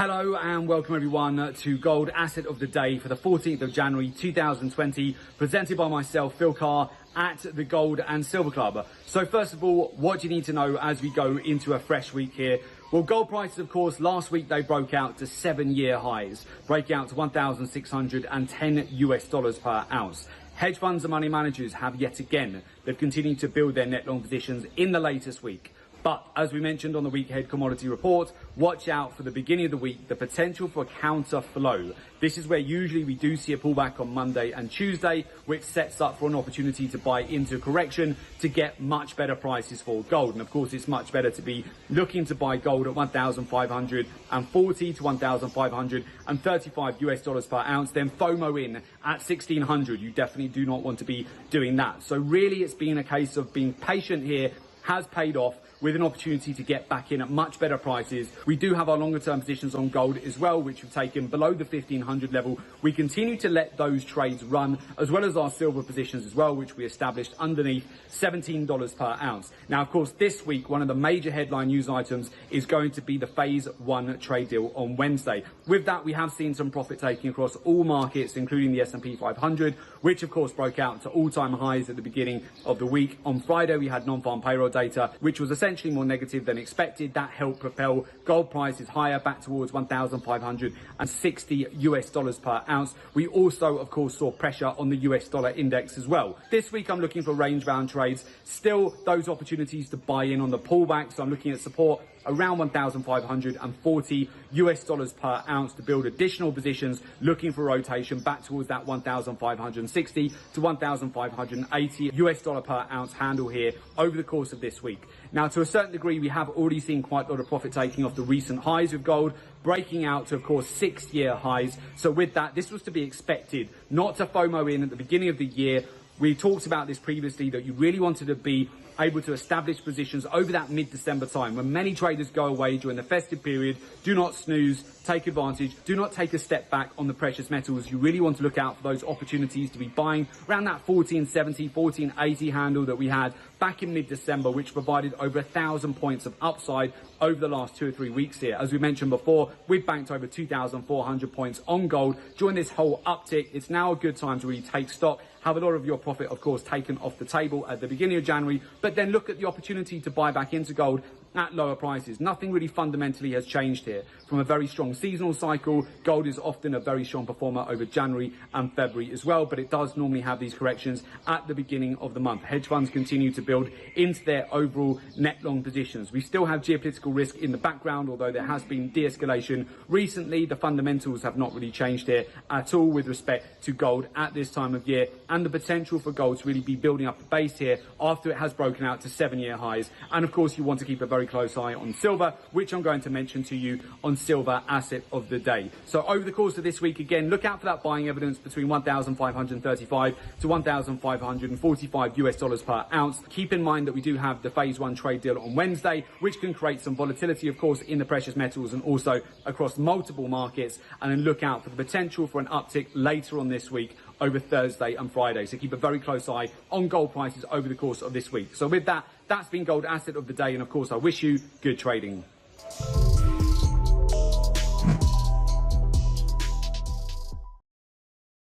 Hello and welcome everyone to Gold Asset of the Day for the 14th of January 2020, presented by myself, Phil Carr, at the Gold and Silver Club. So first of all, what do you need to know as we go into a fresh week here? Well, gold prices, of course, last week they broke out to 7-year highs, breaking out to $1,610 per ounce. Hedge funds and money managers have yet again, they've continued to build their net long positions in the latest week. But as we mentioned on the week ahead commodity report, watch out for the beginning of the week, the potential for counter flow. This is where usually we do see a pullback on Monday and Tuesday, which sets up for an opportunity to buy into correction to get much better prices for gold. And of course, it's much better to be looking to buy gold at 1,540 to 1,535 US dollars per ounce, then FOMO in at 1,600. You definitely do not want to be doing that. So really, it's been a case of being patient here, has paid off, with an opportunity to get back in at much better prices. We do have our longer term positions on gold as well, which we've taken below the 1,500 level. We continue to let those trades run, as well as our silver positions as well, which we established underneath $17 per ounce. Now, of course, this week, one of the major headline news items is going to be the phase 1 trade deal on Wednesday. With that, we have seen some profit taking across all markets, including the S&P 500, which of course broke out to all-time highs at the beginning of the week. On Friday, we had non-farm payroll data, which was essentially more negative than expected. That helped propel gold prices higher, back towards 1,560 US dollars per ounce. We also, of course, saw pressure on the US dollar index as well. This week, I'm looking for range-bound trades. Still, those opportunities to buy in on the pullback. So I'm looking at support around 1,540 US dollars per ounce to build additional positions, looking for rotation back towards that 1,560 to 1,580 US dollar per ounce handle here over the course of this week. Now, to a certain degree, we have already seen quite a lot of profit taking off the recent highs with gold, breaking out to, of course, 6-year highs. So with that, this was to be expected, not to FOMO in at the beginning of the year. We talked about this previously, that you really wanted to be able to establish positions over that mid-December time when many traders go away during the festive period. Do not snooze, take advantage, do not take a step back on the precious metals. You really want to look out for those opportunities to be buying around that 1470, 1480 handle that we had back in mid-December, which provided over 1,000 points of upside over the last 2 or 3 weeks here. As we mentioned before, we've banked over 2,400 points on gold during this whole uptick. It's now a good time to really take stock, have a lot of your profit, of course, taken off the table at the beginning of January, but then look at the opportunity to buy back into gold at lower prices. Nothing really fundamentally has changed here. From a very strong seasonal cycle, gold is often a very strong performer over January and February as well, but it does normally have these corrections at the beginning of the month. Hedge funds continue to build into their overall net long positions. We still have geopolitical risk in the background, although there has been de-escalation recently. The fundamentals have not really changed here at all with respect to gold at this time of year, and the potential for gold to really be building up a base here after it has broken out to 7-year highs. And of course, you want to keep a very close eye on silver, which I'm going to mention to you on Silver Asset of the Day. So over the course of this week, again, look out for that buying evidence between 1,535 to 1,545 US dollars per ounce. Keep in mind that we do have the phase 1 trade deal on Wednesday, which can create some volatility, of course, in the precious metals and also across multiple markets. And then look out for the potential for an uptick later on this week over Thursday and Friday. So keep a very close eye on gold prices over the course of this week. So with that, that's been Gold Asset of the Day. And of course, I wish you good trading.